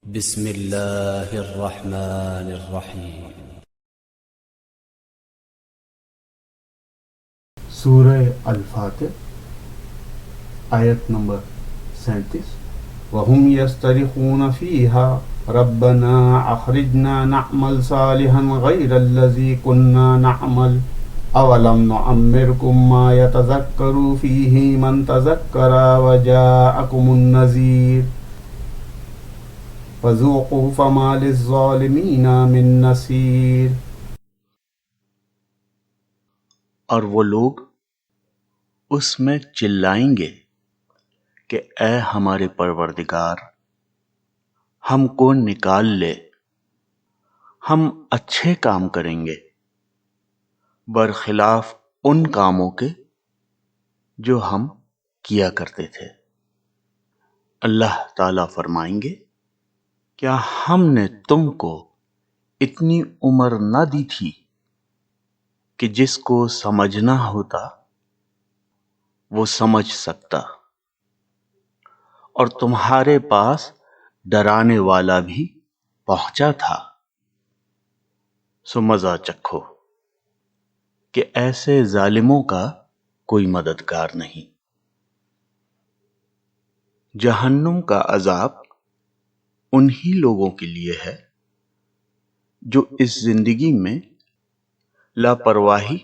بسم اللہ الرحمن الرحیم۔ سورہ الفاتح آیت نمبر 37 وَهُمْ يَسْتَرِخُونَ فِيهَا رَبَّنَا أَخْرِجْنَا نَعْمَلْ صَالِحًا غَيْرَ الَّذِي كُنَّا نَعْمَلُ أَوَلَمْ نُعَمِّرْكُمْ مَا يَتَذَكَّرُ فِيهِ مَنْ تَذَكَّرَ وَجَاءَكُمُ النَّذِيرُ فَذُوقُوا فَمَا لِلظَّالِمِينَ مِن نَّصِيرٍ۔ اور وہ لوگ اس میں چلائیں گے کہ اے ہمارے پروردگار، ہم کو نکال لے، ہم اچھے کام کریں گے برخلاف ان کاموں کے جو ہم کیا کرتے تھے۔ اللہ تعالیٰ فرمائیں گے، کیا ہم نے تم کو اتنی عمر نہ دی تھی کہ جس کو سمجھنا ہوتا وہ سمجھ سکتا، اور تمہارے پاس ڈرانے والا بھی پہنچا تھا، سو مزہ چکھو کہ ایسے ظالموں کا کوئی مددگار نہیں۔ جہنم کا عذاب انہی لوگوں کے لیے ہے جو اس زندگی میں لاپرواہی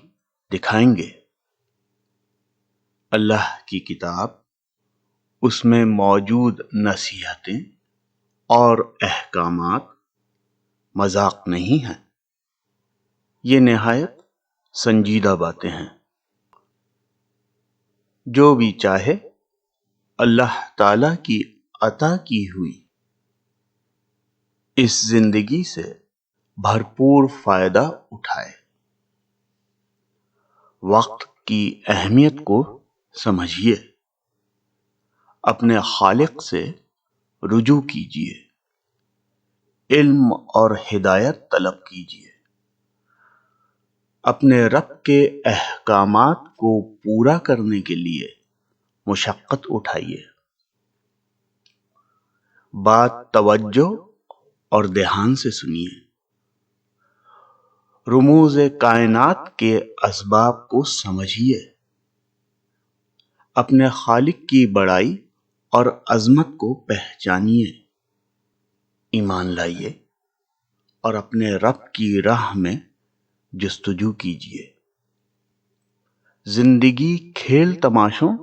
دکھائیں گے۔ اللہ کی کتاب، اس میں موجود نصیحتیں اور احکامات مذاق نہیں ہیں، یہ نہایت سنجیدہ باتیں ہیں۔ جو بھی چاہے اللہ تعالیٰ کی عطا کی ہوئی اس زندگی سے بھرپور فائدہ اٹھائے، وقت کی اہمیت کو سمجھیے، اپنے خالق سے رجوع کیجیے، علم اور ہدایت طلب کیجیے، اپنے رب کے احکامات کو پورا کرنے کے لیے مشقت اٹھائیے۔ بات توجہ اور دھیان سے سنیے، رموز کائنات کے اسباب کو سمجھیے، اپنے خالق کی بڑائی اور عظمت کو پہچانیے، ایمان لائیے اور اپنے رب کی راہ میں جستجو کیجیے۔ زندگی کھیل تماشوں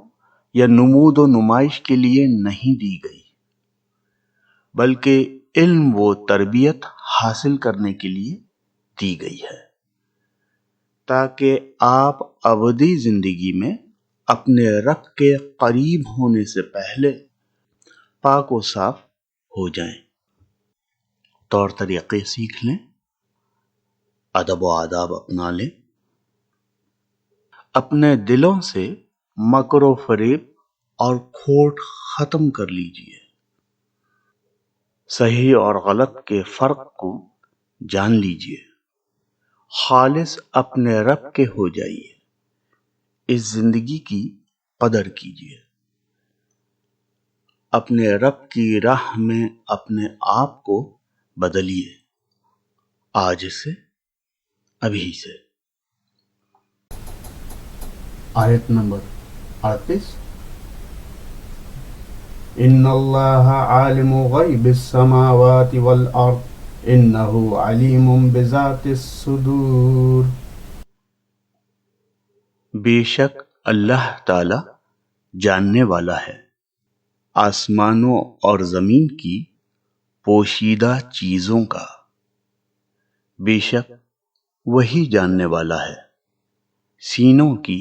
یا نمود و نمائش کے لیے نہیں دی گئی، بلکہ علم و تربیت حاصل کرنے کے لیے دی گئی ہے، تاکہ آپ ابدی زندگی میں اپنے رب کے قریب ہونے سے پہلے پاک و صاف ہو جائیں، طور طریقے سیکھ لیں، ادب و آداب اپنا لیں، اپنے دلوں سے مکر و فریب اور کھوٹ ختم کر لیجیے، صحیح اور غلط کے فرق کو جان لیجیے، خالص اپنے رب کے ہو جائیے، اس زندگی کی قدر کیجیے، اپنے رب کی راہ میں اپنے آپ کو بدلیے، آج سے، ابھی سے۔ آیت نمبر 38 ان اللہ عالم غیب السماوات والارض انہ علیم بذات الصدور۔ بے شک اللہ تعالی جاننے والا ہے آسمانوں اور زمین کی پوشیدہ چیزوں کا، بے شک وہی جاننے والا ہے سینوں کی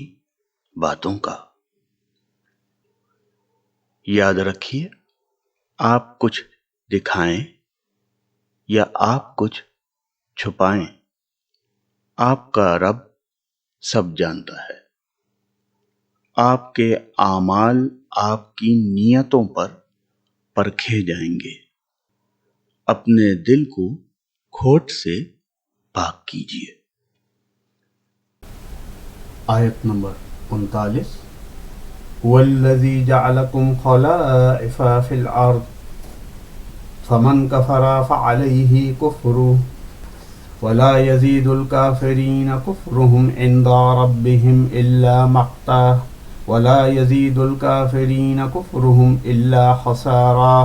باتوں کا۔ یاد رکھیے، آپ کچھ دکھائیں یا آپ کچھ چھپائیں، آپ کا رب سب جانتا ہے۔ آپ کے اعمال آپ کی نیتوں پر پرکھے جائیں گے، اپنے دل کو کھوٹ سے پاک کیجیے۔ آیت نمبر 39 هو الذی جعلکم خلائف فی الارض فمن کفر فعلیہ کفرہ ولا یزید الکافرین کفرہم عند ربہم الا مقتا ولا یزید الکافرین کفرہم الا خسارا۔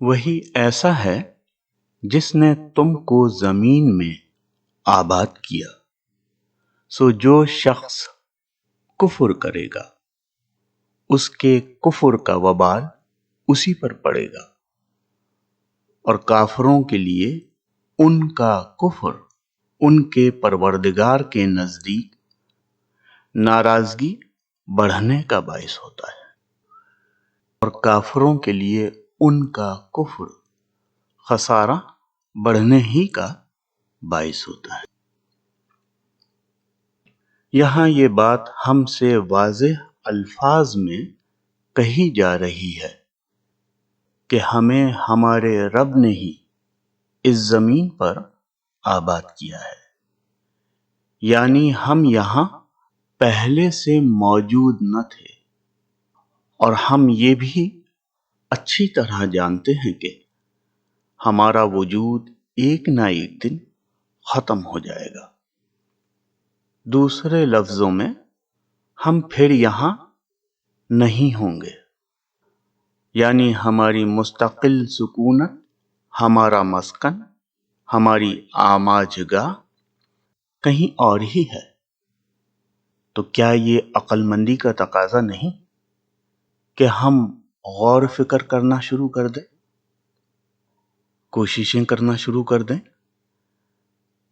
وہی ایسا ہے جس نے تم کو زمین میں آباد کیا، سو جو شخص کفر کرے گا اس کے کفر کا وبال اسی پر پڑے گا، اور کافروں کے لیے ان کا کفر ان کے پروردگار کے نزدیک ناراضگی بڑھنے کا باعث ہوتا ہے، اور کافروں کے لیے ان کا کفر خسارہ بڑھنے ہی کا باعث ہوتا ہے۔ یہاں یہ بات ہم سے واضح الفاظ میں کہی جا رہی ہے کہ ہمیں ہمارے رب نے ہی اس زمین پر آباد کیا ہے، یعنی ہم یہاں پہلے سے موجود نہ تھے، اور ہم یہ بھی اچھی طرح جانتے ہیں کہ ہمارا وجود ایک نہ ایک دن ختم ہو جائے گا۔ دوسرے لفظوں میں ہم پھر یہاں نہیں ہوں گے، یعنی ہماری مستقل سکونت، ہمارا مسکن، ہماری آماج گاہ کہیں اور ہی ہے۔ تو کیا یہ عقل مندی کا تقاضا نہیں کہ ہم غور فکر کرنا شروع کر دیں، کوششیں کرنا شروع کر دیں،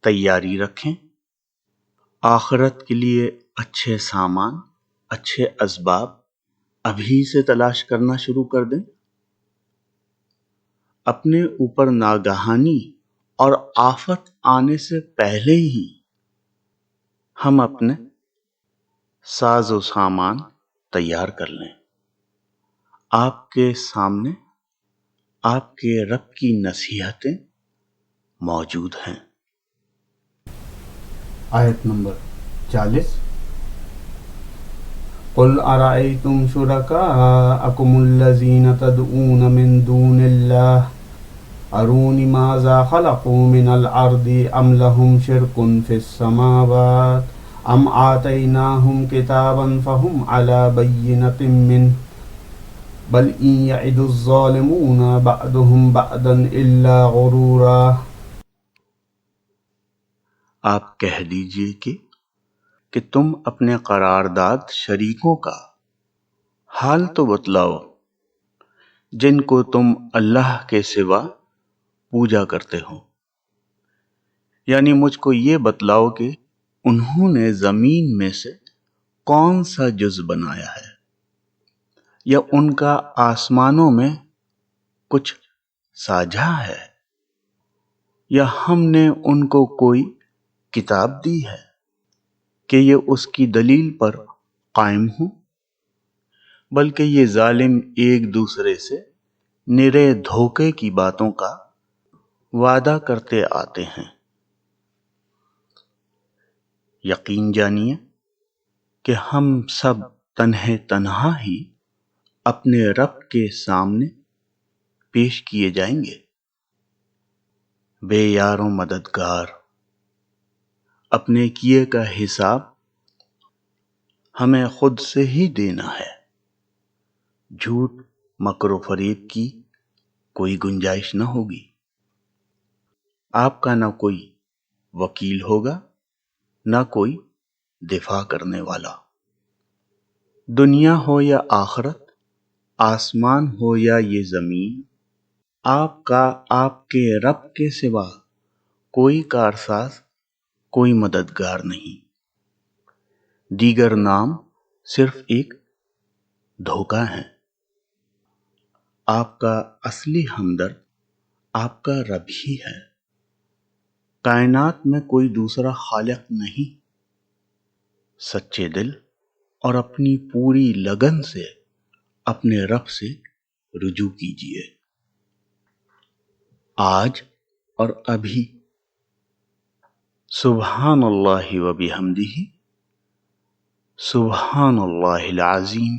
تیاری رکھیں، آخرت کے لیے اچھے سامان، اچھے اسباب ابھی سے تلاش کرنا شروع کر دیں؟ اپنے اوپر ناگہانی اور آفت آنے سے پہلے ہی ہم اپنے ساز و سامان تیار کر لیں۔ آپ کے سامنے آپ کے رب کی نصیحتیں موجود ہیں۔ آیت نمبر 40۔ قل ارأيتم شركاءكم الذين تدعون من دون الله أروني ماذا خلقوا من الأرض أم لهم شرك في السماوات أم آتيناهم كتابا فهم على بينة منه بل إن يعد الظالمون بعضهم بعضا إلا غرورا۔ آپ کہہ دیجئے کہ تم اپنے قرارداد شریکوں کا حال تو بتلاؤ جن کو تم اللہ کے سوا پوجا کرتے ہو، یعنی مجھ کو یہ بتلاؤ کہ انہوں نے زمین میں سے کون سا جز بنایا ہے، یا ان کا آسمانوں میں کچھ ساجھا ہے، یا ہم نے ان کو کوئی کتاب دی ہے کہ یہ اس کی دلیل پر قائم ہوں، بلکہ یہ ظالم ایک دوسرے سے نرے دھوکے کی باتوں کا وعدہ کرتے آتے ہیں۔ یقین جانیے کہ ہم سب تنہا ہی اپنے رب کے سامنے پیش کیے جائیں گے، بے یار و مددگار۔ اپنے کیے کا حساب ہمیں خود سے ہی دینا ہے، جھوٹ مکر و فریب کی کوئی گنجائش نہ ہوگی۔ آپ کا نہ کوئی وکیل ہوگا، نہ کوئی دفاع کرنے والا۔ دنیا ہو یا آخرت، آسمان ہو یا یہ زمین، آپ کا آپ کے رب کے سوا کوئی کارساز، کوئی مددگار نہیں۔ دیگر نام صرف ایک دھوکہ ہے۔ آپ کا اصلی ہمدرد آپ کا رب ہی ہے۔ کائنات میں کوئی دوسرا خالق نہیں۔ سچے دل اور اپنی پوری لگن سے اپنے رب سے رجوع کیجیے، آج اور ابھی۔ سبحان اللہ و بحمدہ، سبحان اللہ العظیم۔